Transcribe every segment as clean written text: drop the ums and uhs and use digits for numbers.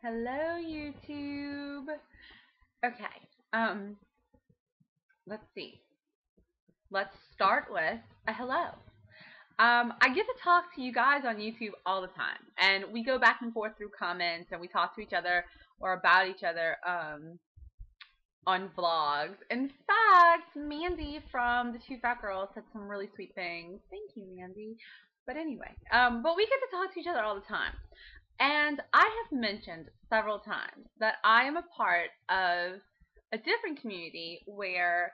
Hello, YouTube. Okay, let's see. Let's start with a hello. I get to talk to you guys on YouTube all the time, and we go back and forth through comments, and we talk to each other or about each other on vlogs. In fact, Mandy from the Two Fat Girls said some really sweet things. Thank you, Mandy. But anyway, but we get to talk to each other all the time. And I have mentioned several times that I am a part of a different community where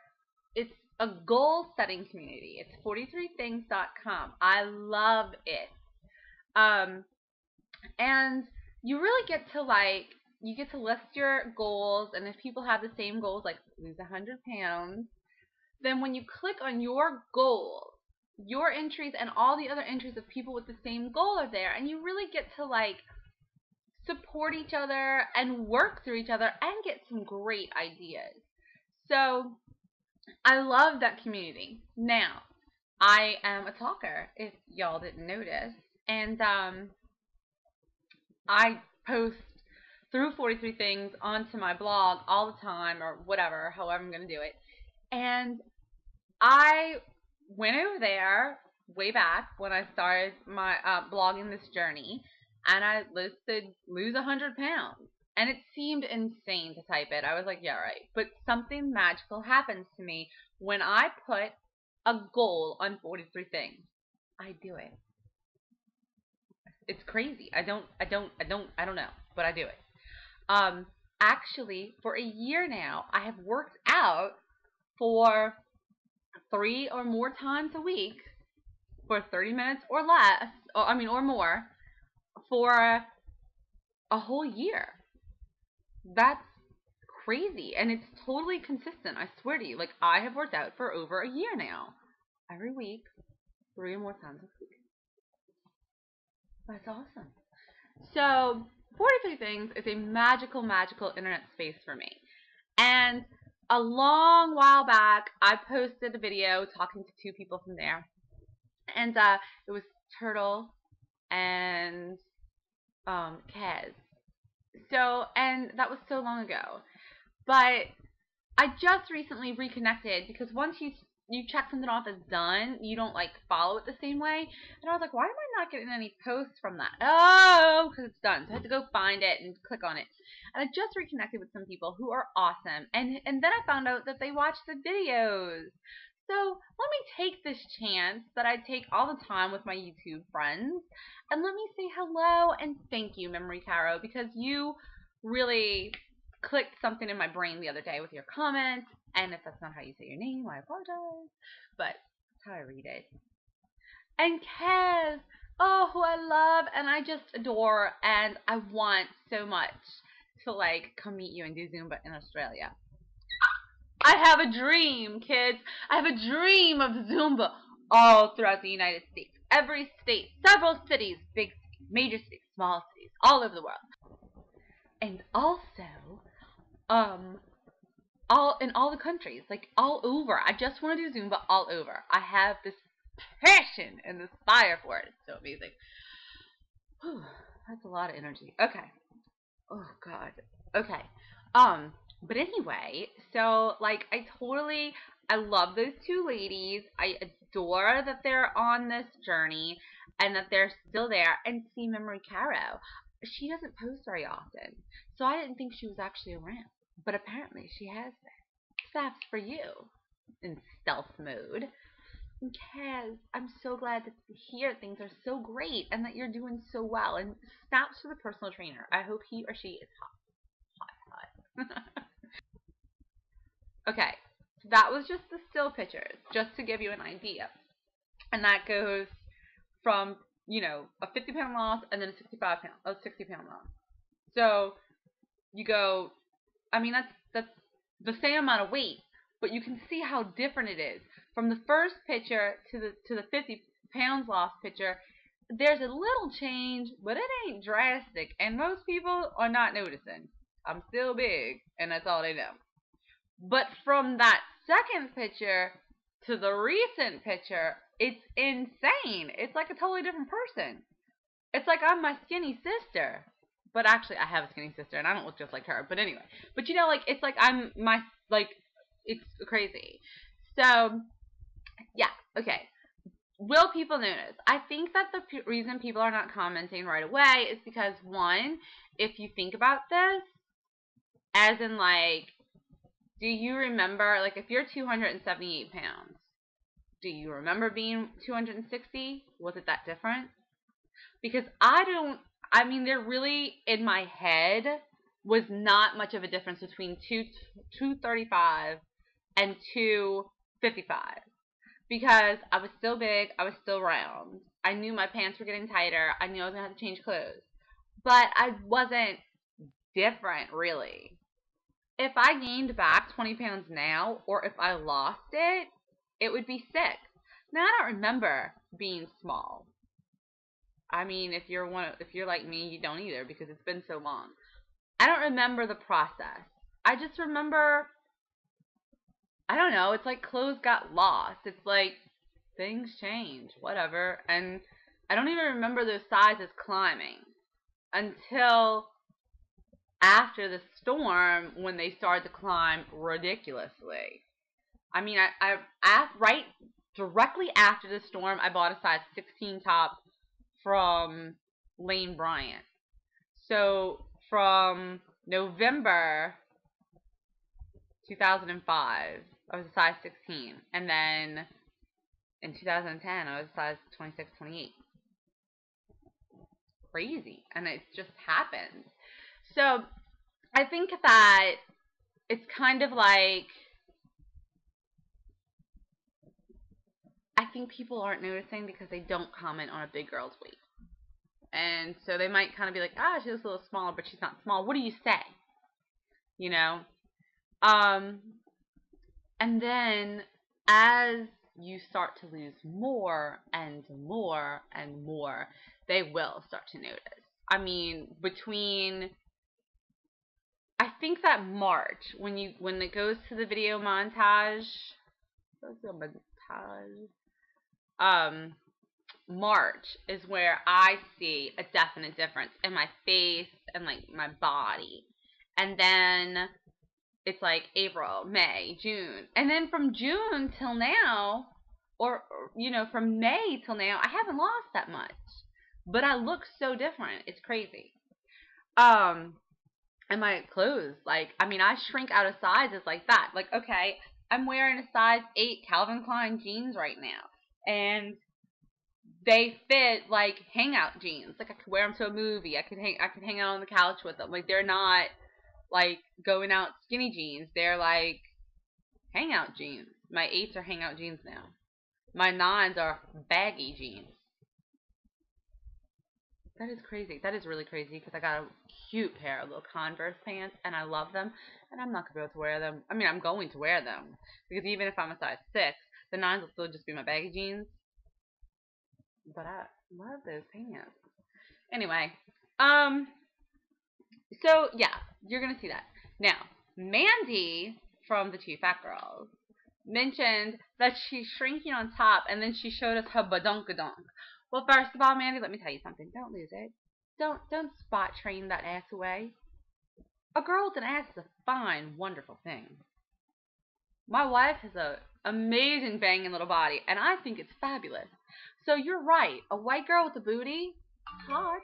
it's a goal setting community. It's 43things.com. I love it. Um, and you really get to you get to list your goals, and if people have the same goals, like lose 100 pounds, then when you click on your goal, your entries and all the other entries of people with the same goal are there, and you really get to support each other and work through each other and get some great ideas. So I love that community. Now, I am a talker, if y'all didn't notice, and I post through 43 Things onto my blog all the time, or whatever, however I'm going to do it. And I went over there way back when I started my blogging this journey, and I listed lose 100 pounds. And it seemed insane to type it. I was like, yeah, right. But something magical happens to me when I put a goal on 43 Things. I do it. It's crazy. I don't know, but I do it. Actually, for a year now, I have worked out for 3 or more times a week for 30 minutes or less, or more, for a whole year. That's crazy, and it's totally consistent. I swear to you, I have worked out for over a year now, every week, 3 or more times a week. That's awesome. So 43 Things is a magical internet space for me. And a long while back, I posted a video talking to 2 people from there. And it was Turtle and Kez. So, and that was so long ago. But I just recently reconnected because once you check something off as done, you don't follow it the same way. And I was like, why am I not getting any posts from that? Oh, because it's done. So I had to go find it and click on it. And I just reconnected with some people who are awesome. And then I found out that they watch the videos. So let me take this chance that I take all the time with my YouTube friends, and let me say hello and thank you, memorycaro, because you really clicked something in my brain the other day with your comments. And if that's not how you say your name, I apologize, but that's how I read it. And Kez, oh, who I love and I just adore, and I want so much to come meet you and do Zumba in Australia. I have a dream, kids. I have a dream of Zumba all throughout the United States. Every state, several cities, big cities, major cities, small cities, all over the world. And also, in all the countries, all over. I just want to do Zumba all over. I have this passion and this fire for it. It's so amazing. Whew, that's a lot of energy. Okay. Oh, God. Okay. But anyway, so, I love those 2 ladies. I adore that they're on this journey and that they're still there. And see, memorycaro, she doesn't post very often, so I didn't think she was actually around. But apparently she has been. Snaps for you in stealth mode. And Kaz, I'm so glad to hear things are so great and that you're doing so well. And snaps for the personal trainer. I hope he or she is hot. Okay, so that was just the still pictures, just to give you an idea. And that goes from, a 50-pound loss and then a 60 pound loss. So you go, that's the same amount of weight, but you can see how different it is. From the first picture to the 50 pounds lost picture, there's a little change, but it ain't drastic, and most people are not noticing. I'm still big, and that's all they know. But from that second picture to the recent picture, it's insane. It's like a totally different person. It's like I'm my skinny sister. But actually, I have a skinny sister, and I don't look just like her. But anyway. But you know, like, it's like it's crazy. So, yeah, okay. Will people notice? I think that the reason people are not commenting right away is because, one, if you think about this, as in, like, do you remember, like, if you're 278 pounds, do you remember being 260? Was it that different? Because I mean, there really, in my head, was not much of a difference between 235 and 255. Because I was still big, I was still round. I knew my pants were getting tighter. I knew I was going to have to change clothes. But I wasn't different, really. If I gained back 20 pounds now, or if I lost it, it would be sick. Now, I don't remember being small. I mean, if you're like me, you don't either because it's been so long. I don't remember the process. I just remember, I don't know, it's like clothes got lost. It's like things change, whatever. And I don't even remember those sizes climbing until after the storm when they started to climb ridiculously. I mean, right directly after the storm, I bought a size 16 top from Lane Bryant. So from November 2005, I was a size 16. And then in 2010, I was a size 26, 28. Crazy. And it just happened. So I think that it's kind of like, I think people aren't noticing because they don't comment on a big girl's weight. And so they might kind of be like, ah, she looks a little smaller, but she's not small. What do you say? You know? And then as you start to lose more and more and more, they will start to notice. I mean, I think that March, when it goes to the video montage, March is where I see a definite difference in my face and like my body. And then it's like April, May, June. And then from June till now, or from May till now, I haven't lost that much. But I look so different. It's crazy. And my clothes, like, I mean, I shrink out of sizes like that. Like, okay, I'm wearing a size 8 Calvin Klein jeans right now. And they fit like hangout jeans. Like, I could wear them to a movie. I could hang out on the couch with them. Like, they're not like going out skinny jeans. They're like hangout jeans. My 8s are hangout jeans now. My 9s are baggy jeans. That is crazy. That is really crazy because I got a cute pair of little Converse pants and I love them, and I'm not going to be able to wear them. I mean, I'm going to wear them because even if I'm a size 6, the 9s will still just be my baggy jeans. But I love those pants. Anyway, so yeah, you're going to see that. Now, Mandy from the Two Fat Girls mentioned that she's shrinking on top, and then she showed us her badunkadunk. Well, first of all, Mandy, let me tell you something. Don't lose it. Don't spot train that ass away. A girl with an ass is a fine, wonderful thing. My wife has an amazing banging little body, and I think it's fabulous. So you're right. A white girl with a booty, hot.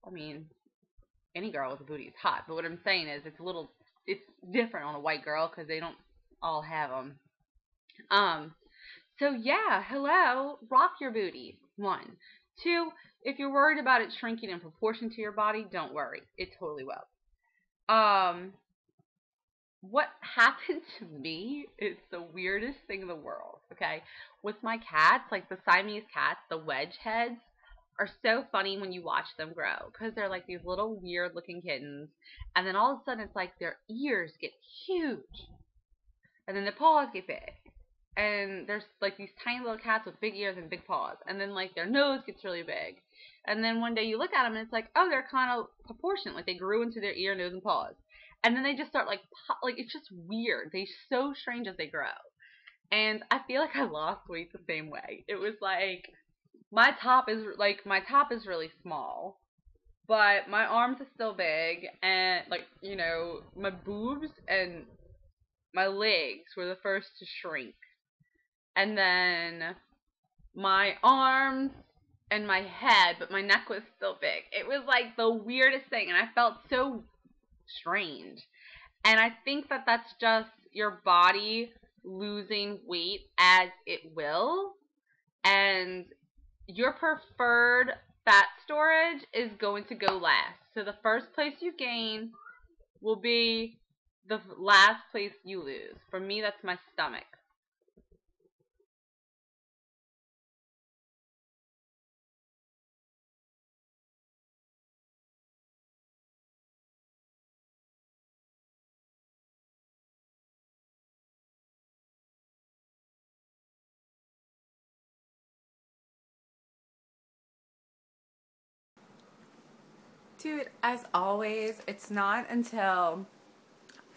I mean, any girl with a booty is hot. But what I'm saying is it's different on a white girl because they don't all have them. So yeah, hello, rock your booty. 1. 2, if you're worried about it shrinking in proportion to your body, don't worry. It totally will. What happened to me is the weirdest thing in the world, okay? With my cats, like the Siamese cats, the wedge heads, are so funny when you watch them grow because they're like these little weird looking kittens, and then all of a sudden it's like their ears get huge, and then the paws get big. And there's like these tiny little cats with big ears and big paws. And then like their nose gets really big. And then one day you look at them and it's like, oh, they're kind of proportionate. Like they grew into their ear, nose, and paws. And then they just start like it's just weird. They're so strange as they grow. And I feel like I lost weight the same way. It was like my top is really small. but my arms are still big, and like, my boobs and my legs were the first to shrink. And then my arms and my head, but my neck was still big. It was like the weirdest thing, and I felt so strange. And I think that that's just your body losing weight as it will. And your preferred fat storage is going to go last. So the first place you gain will be the last place you lose. For me, that's my stomach. Dude, as always, it's not until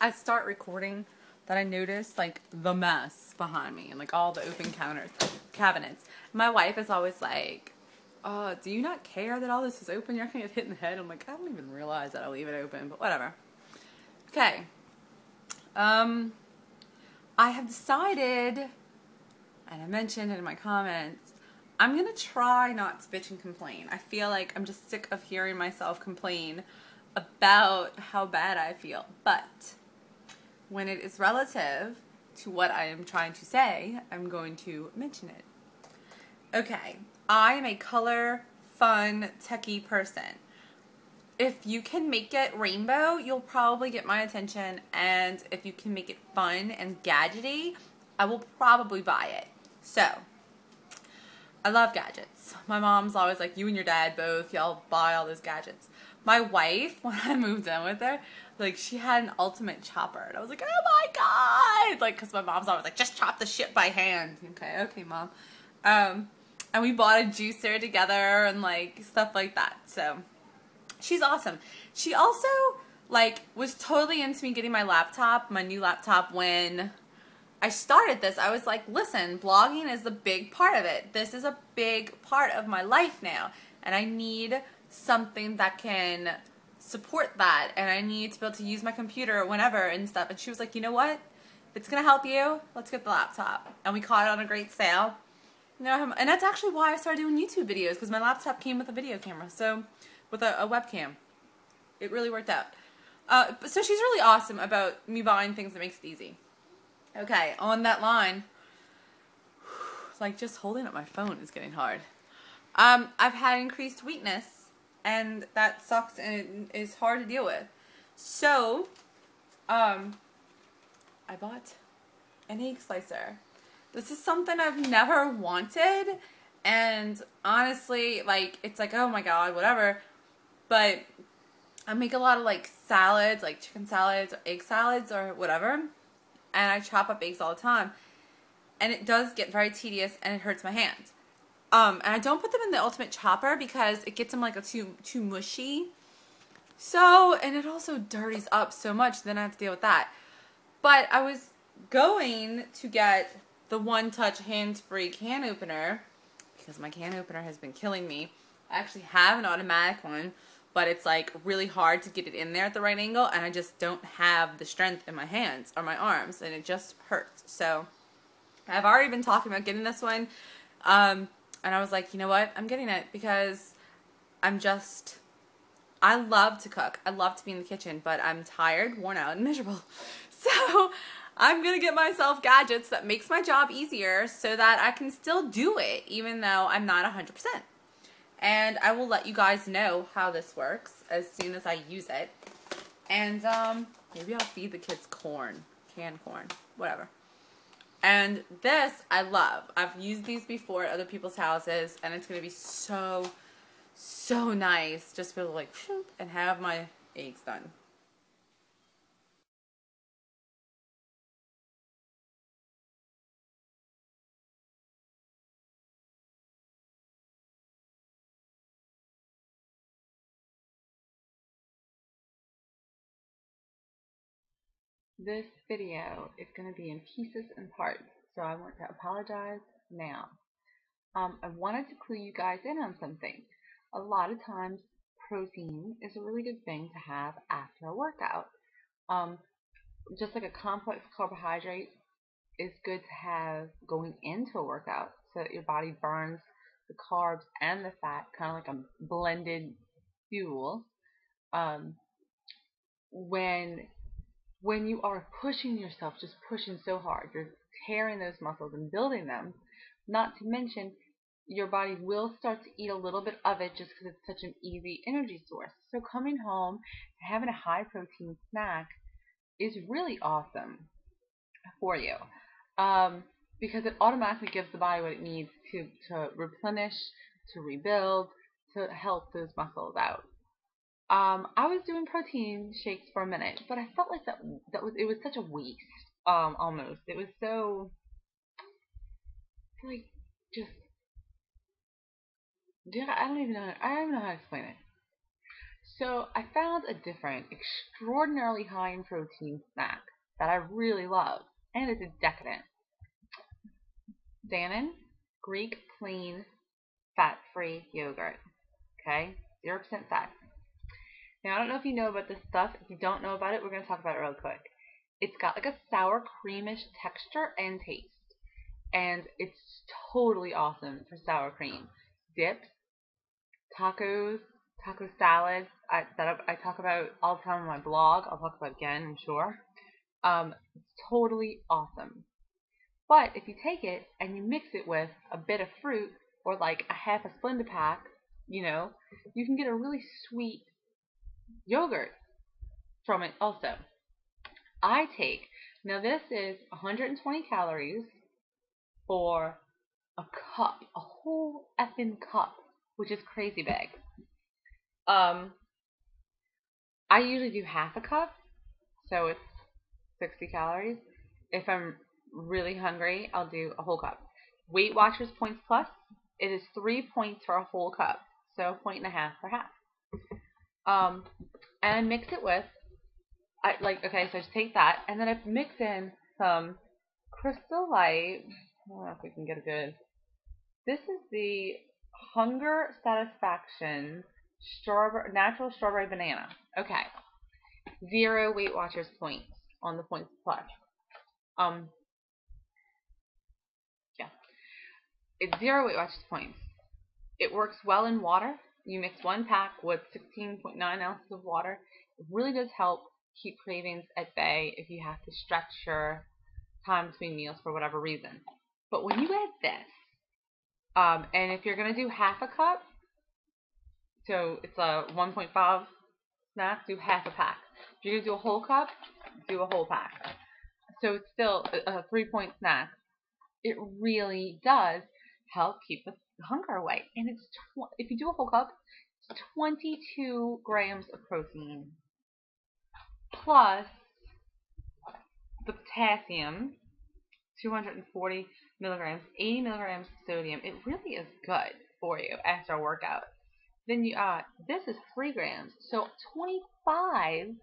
I start recording that I notice like the mess behind me and like all the open cabinets. My wife is always like, "Oh, do you not care that all this is open? You're not gonna get hit in the head." I'm like, I don't even realize that I leave it open, but whatever. Okay. I have decided, and I mentioned it in my comments, I'm going to try not to bitch and complain. I feel like I'm just sick of hearing myself complain about how bad I feel. But when it is relative to what I am trying to say, I'm going to mention it. Okay, I am a color, fun, techie person. If you can make it rainbow, you'll probably get my attention. And if you can make it fun and gadgety, I will probably buy it. So, I love gadgets. My mom's always like, you and your dad both, y'all buy all those gadgets. My wife, when I moved in with her, like, she had an ultimate chopper. And I was like, oh my God! Like, because my mom's always like, just chop the shit by hand. Okay, Mom. And we bought a juicer together and, like, stuff like that. So, she's awesome. She also, like, was totally into me getting my new laptop, when I started this. I was like, listen, blogging is a big part of it. This is a big part of my life now. And I need something that can support that. And I need to be able to use my computer whenever and stuff. And she was like, you know what? If it's going to help you, let's get the laptop. And we caught it on a great sale. And that's actually why I started doing YouTube videos, because my laptop came with a video camera. So, with a webcam. It really worked out. So she's really awesome about me buying things that makes it easy. Okay, on that line, like, just holding up my phone is getting hard. I've had increased weakness, and that sucks, and it is hard to deal with. So, I bought an egg slicer. This is something I've never wanted, and honestly, like, it's like, oh my God, whatever. But I make a lot of, like, salads, like chicken salads or egg salads or whatever. And I chop up eggs all the time. And it does get very tedious, and it hurts my hands. And I don't put them in the ultimate chopper because it gets them like too mushy. So, and it also dirties up so much, then I have to deal with that. But I was going to get the one-touch hands-free can opener because my can opener has been killing me. I actually have an automatic one, but it's like really hard to get it in there at the right angle, and I just don't have the strength in my hands or my arms, and it just hurts. So I've already been talking about getting this one, and I was like, you know what? I'm getting it because I love to cook. I love to be in the kitchen, but I'm tired, worn out, and miserable. So I'm going to get myself gadgets that makes my job easier so that I can still do it even though I'm not 100%. And I will let you guys know how this works as soon as I use it. And maybe I'll feed the kids corn, canned corn, whatever. And this I love. I've used these before at other people's houses, and it's going to be so nice just to be able to, like, and have my eggs done. This video is going to be in pieces and parts, so I want to apologize now. I wanted to clue you guys in on something. A lot of times, protein is a really good thing to have after a workout. Um, just like a complex carbohydrate is good to have going into a workout so that your body burns the carbs and the fat, kind of like a blended fuel. Um, when when you are pushing yourself, just pushing so hard, you're tearing those muscles and building them. Not to mention, your body will start to eat a little bit of it just because it's such an easy energy source. So coming home and having a high protein snack is really awesome for you, because it automatically gives the body what it needs to replenish, to rebuild, to help those muscles out. I was doing protein shakes for a minute, but I felt like it was such a waste. Almost it was so like just yeah. I don't even know how to explain it. So I found a different, extraordinarily high in protein snack that I really love, and it's a decadent. Dannon Greek plain fat-free yogurt. Okay, 0% fat. Now I don't know if you know about this stuff. If you don't know about it, we're gonna talk about it real quick. It's got like a sour creamish texture and taste, and it's totally awesome for sour cream dips, tacos, taco salads. I talk about all the time on my blog. I'll talk about it again, I'm sure. It's totally awesome. But if you take it and you mix it with a bit of fruit or like a half a Splenda pack, you know, you can get a really sweet yogurt from it also. I take, now this is 120 calories for a cup, a whole effing cup, which is crazy big. Um, I usually do half a cup, so it's 60 calories. If I'm really hungry, I'll do a whole cup. Weight Watchers Points Plus, it is 3 points for a whole cup, so a point and a half for half. And I mix it with, okay, so I just take that, and then I mix in some Crystal Light. I don't know if we can get a good. This is the Hunger Satisfaction Natural Strawberry Banana. Okay, 0 Weight Watchers points on the Points Plus. Yeah, it's 0 Weight Watchers points. It works well in water. You mix 1 pack with 16.9 ounces of water. It really does help keep cravings at bay if you have to stretch your time between meals for whatever reason. But when you add this, and if you're going to do half a cup, so it's a 1.5 snack, do half a pack. If you're going to do a whole cup, do a whole pack. So it's still a 3-point snack. It really does help keep the hunger away. And it's if you do a whole cup, it's 22 grams of protein plus the potassium, 240 milligrams, 80 milligrams of sodium. It really is good for you after a workout. Then this is 3 grams, so 25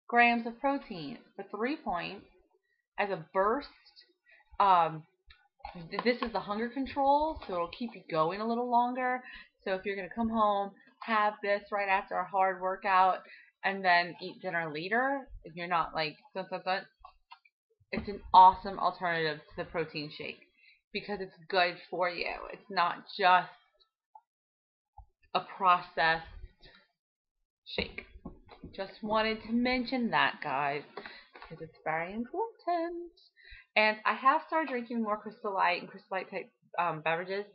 grams of protein for 3 points as a burst. This is the hunger control, so it'll keep you going a little longer. So if you're going to come home, have this right after a hard workout, and then eat dinner later, if you're not like, it's an awesome alternative to the protein shake because it's good for you. It's not just a processed shake. Just wanted to mention that, guys, because it's very important. And I have started drinking more Crystal Light and Crystal Light type beverages.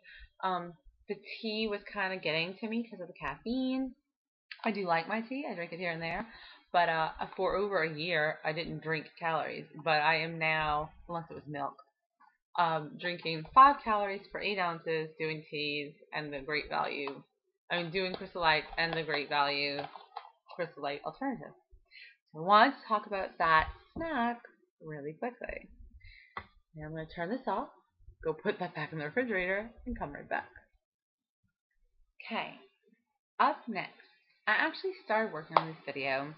The tea was kind of getting to me because of the caffeine. I do like my tea. I drink it here and there. But for over a year, I didn't drink calories. But I am now, unless it was milk, drinking 5 calories for 8 ounces, doing teas, and the Great Value. Doing Crystal Light and the Great Value Crystal Light alternative. So I want to talk about that snack really quickly. Now I'm going to turn this off, go put that back in the refrigerator, and come right back. Okay, up next, I actually started working on this video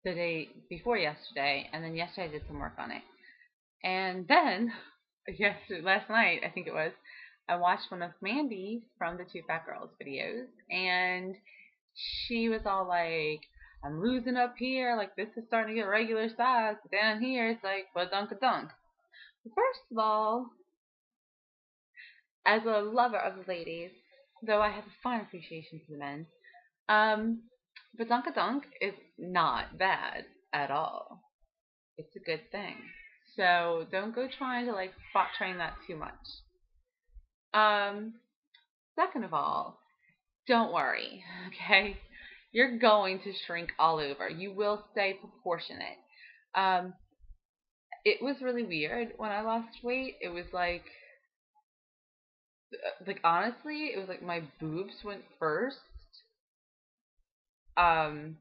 the day before yesterday, and then yesterday I did some work on it. And then, last night, I think it was, I watched one of Mandy's from the Two Fat Girls videos, and she was all like, I'm losing up here, like this is starting to get regular size. Down here it's like ba-dunk-a-dunk. First of all, as a lover of the ladies, though I have a fine appreciation for the men, um, ba-dunk-a-dunk is not bad at all. It's a good thing. So don't go trying to like spot train that too much. Um, Second of all, don't worry, okay? You're going to shrink all over. You will stay proportionate. Um, it was really weird when I lost weight. It was like honestly, it was like my boobs went first. Um,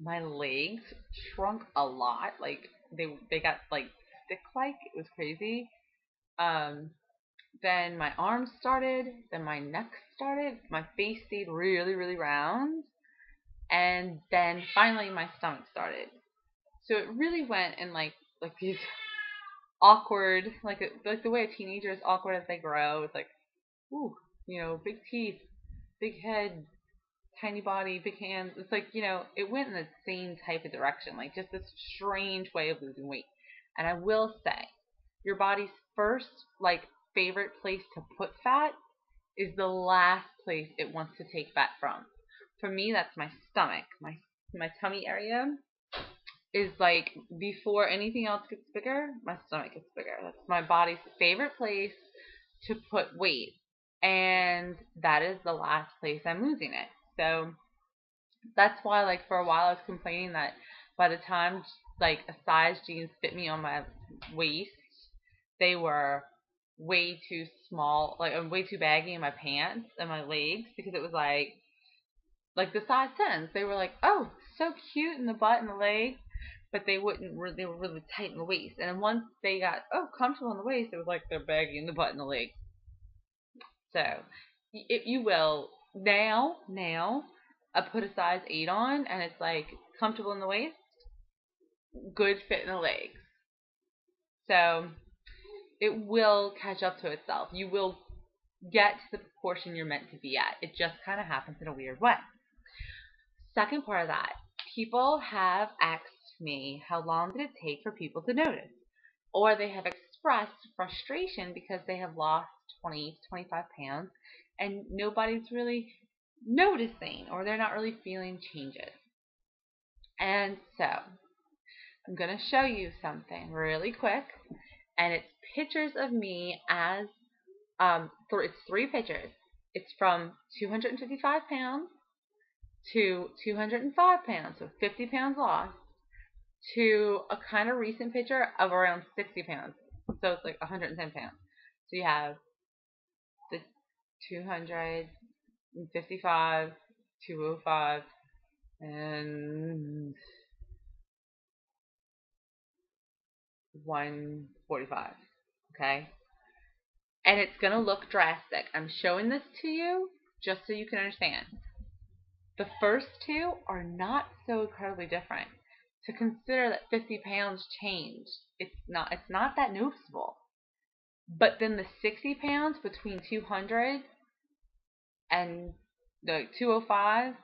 my legs shrunk a lot. Like they got like stick like. It was crazy. Um, then my arms started. Then my neck started. My face stayed really really round. And then finally my stomach started. So it really went in like these awkward, like the way a teenager is awkward as they grow. It's like, ooh, big teeth, big head, tiny body, big hands. It's like, it went in the same type of direction, like just this strange way of losing weight. And I will say, your body's first like favorite place to put fat is the last place it wants to take fat from. For me, that's my stomach, my tummy area is like before anything else gets bigger, my stomach gets bigger. That's my body's favorite place to put weight. And that is the last place I'm losing it. So that's why like for a while I was complaining that by the time like a size jeans fit me on my waist, they were way too small, like way too baggy in my pants and my legs because it was like the size 10s. They were like, oh, so cute in the butt and the legs, but they they were really tight in the waist. And then once they got comfortable in the waist, it was like they're baggy in the butt and the legs. So if you will now I put a size 8 on and it's like comfortable in the waist, good fit in the legs. So it will catch up to itself. You will get to the proportion you're meant to be at. It just kind of happens in a weird way. Second part of that, people have asked me how long did it take for people to notice? Or they have expressed frustration because they have lost 20 to 25 pounds and nobody's really noticing or they're not really feeling changes. And so I'm going to show you something really quick, and it's pictures of me as it's 3 pictures. It's from 255 pounds to 205 pounds, so 50 pounds lost, to a kind of recent picture of around 60 pounds. So it's like 110 pounds. So you have the 255, 205, and 145. Okay? And it's going to look drastic. I'm showing this to you just so you can understand. The first two are not so incredibly different. To consider that 50 pounds change, it's not that noticeable. But then the 60 pounds between 200 and the 205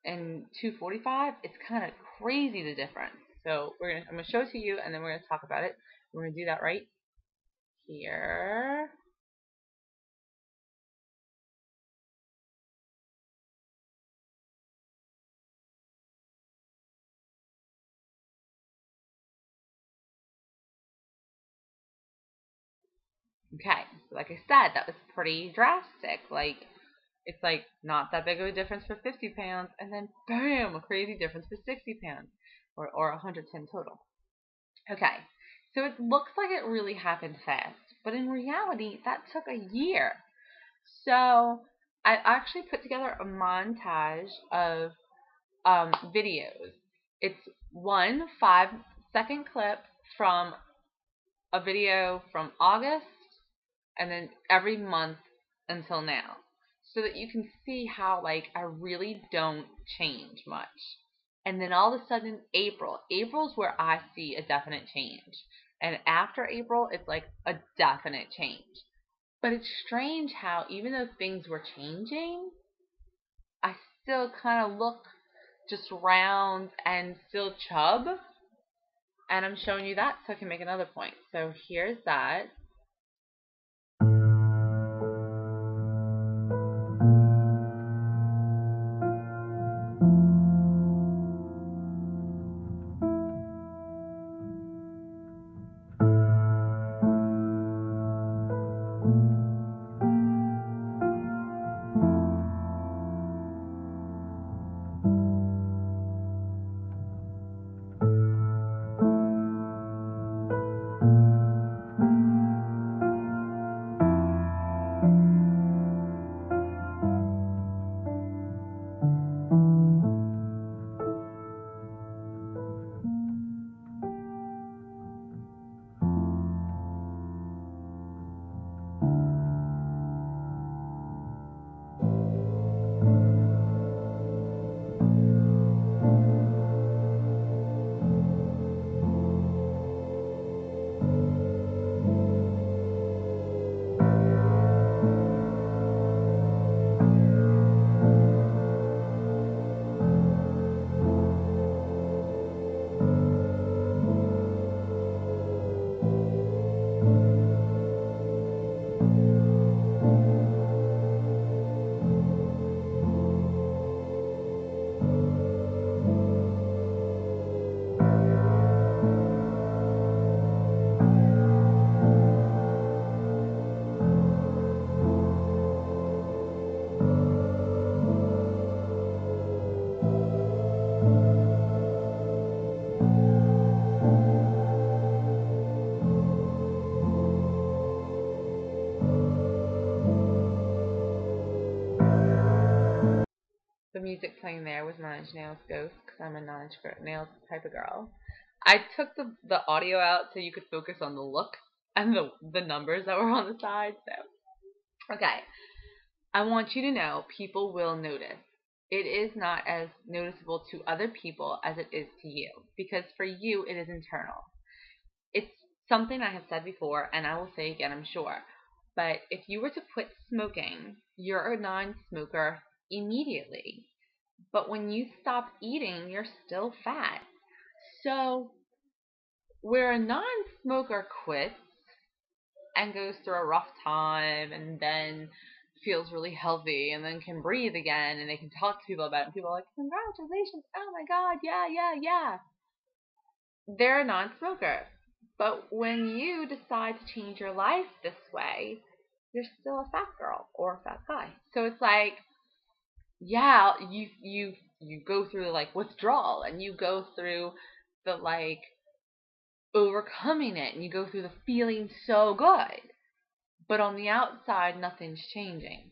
and 245, it's kind of crazy the difference. So I'm gonna show it to you, and then we're gonna talk about it. We're gonna do that right here. Okay, so like I said, that was pretty drastic. Like it's like not that big of a difference for 50 pounds, and then bam, a crazy difference for 60 pounds, or 110 total. Okay, so it looks like it really happened fast, but in reality, that took a year. So I actually put together a montage of videos. It's one 5-second clip from a video from August and then every month until now, so that you can see how like I really don't change much. And then all of a sudden April's where I see a definite change. And after April, it's like a definite change. But it's strange how even though things were changing, I still kind of look just round and still chub. And I'm showing you that so I can make another point. So here's that. The music playing there was Nine Inch Nails Ghost because I'm a Nine Inch Nails type of girl. I took the audio out so you could focus on the look and the numbers that were on the side. So, okay. I want you to know people will notice. It is not as noticeable to other people as it is to you because for you it is internal. It's something I have said before and I will say again, I'm sure. But if you were to quit smoking, you're a non-smoker immediately. But when you stop eating, you're still fat. So where a non-smoker quits and goes through a rough time and then feels really healthy and then can breathe again and they can talk to people about it and people are like, congratulations, oh my god, yeah. They're a non-smoker. But when you decide to change your life this way, you're still a fat girl or a fat guy. So it's like, yeah, you go through like withdrawal and you go through the like overcoming it and you go through the feeling so good. But on the outside, nothing's changing.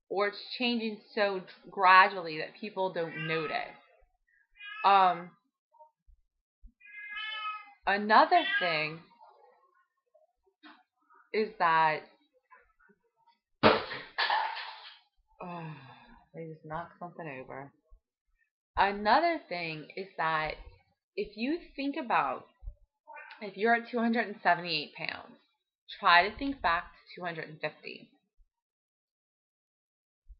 Or it's changing so gradually that people don't notice. Another thing is that they just knocked something over. Another thing is that if you think about if you're at 278 pounds, try to think back to 250.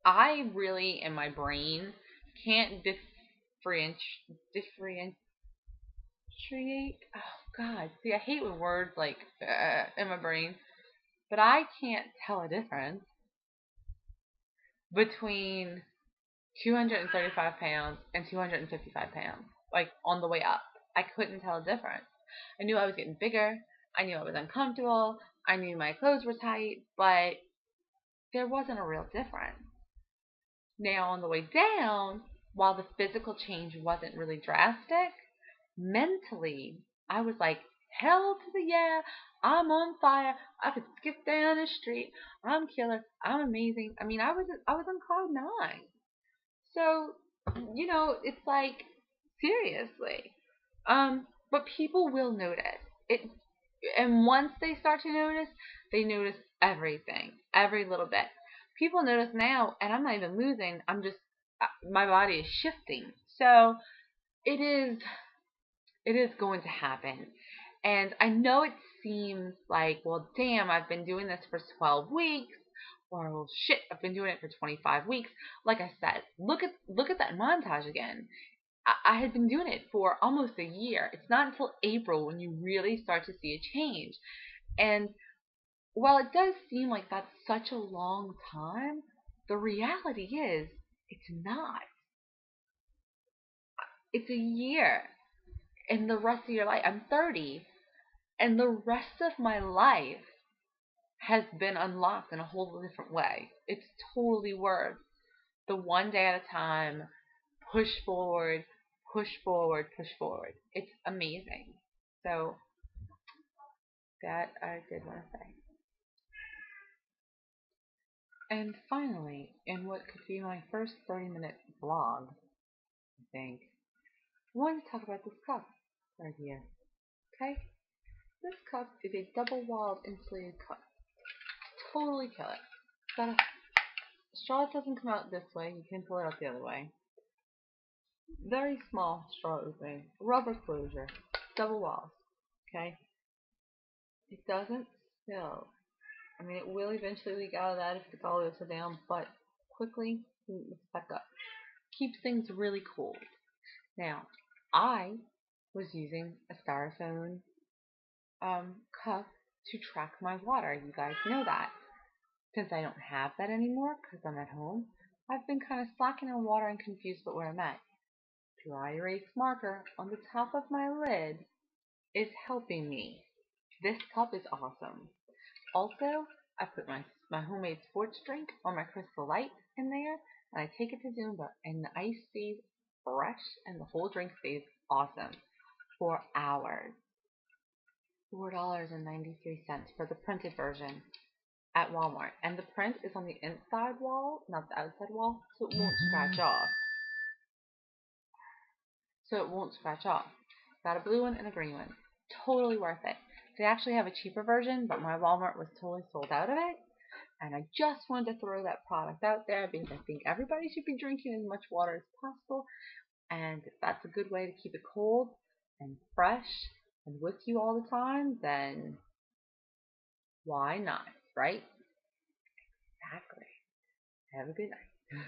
I really, in my brain, can't differentiate. Oh God, see, I hate when words like in my brain, but I can't tell a difference between 235 pounds and 255 pounds, like on the way up. I couldn't tell a difference. I knew I was getting bigger. I knew I was uncomfortable. I knew my clothes were tight, but there wasn't a real difference. Now, on the way down, while the physical change wasn't really drastic, mentally, I was like, hell to the yeah, I'm on fire. I could skip down the street. I'm killer. I'm amazing. I mean, I was on cloud nine. So, it's like, seriously. But people will notice it, and once they start to notice, they notice everything, every little bit. People notice now, and I'm not even losing. I'm just my body is shifting. So it is going to happen, and I know it seems like, well, damn, I've been doing this for 12 weeks, or well, shit, I've been doing it for 25 weeks. Like I said, look at that montage again. I had been doing it for almost a year. It's not until April when you really start to see a change. And while it does seem like that's such a long time, the reality is it's not. It's a year. And the rest of your life, I'm 30, and the rest of my life has been unlocked in a whole different way. It's totally worth the one day at a time, push forward, push forward, push forward. It's amazing. So that I did want to say. And finally, in what could be my first 30-minute vlog, I think, I want to talk about this cup right here. Okay? This cup is a double-walled insulated cup. Totally kill it. Got a straw doesn't come out this way, you can pull it out the other way. Very small straw opening, rubber closure, double walls. Okay? It doesn't spill. I mean, it will eventually leak out of that if it's all the way down, but quickly it's back up. Keeps things really cool. Now, I was using a styrofoam cup to track my water. You guys know that. Since I don't have that anymore because I'm at home, I've been kind of slacking on water and confused about where I'm at. Dry erase marker on the top of my lid is helping me. This cup is awesome. Also, I put my homemade sports drink or my Crystal Light in there, and I take it to Zumba, and the ice stays fresh, and the whole drink stays awesome for hours. $4.93 for the printed version at Walmart, and the print is on the inside wall, not the outside wall, so it won't scratch off. Got a blue one and a green one. Totally worth it. They actually have a cheaper version, but my Walmart was totally sold out of it. And I just wanted to throw that product out there because I think everybody should be drinking as much water as possible. And if that's a good way to keep it cold and fresh and with you all the time, then why not, right? Exactly. Have a good night.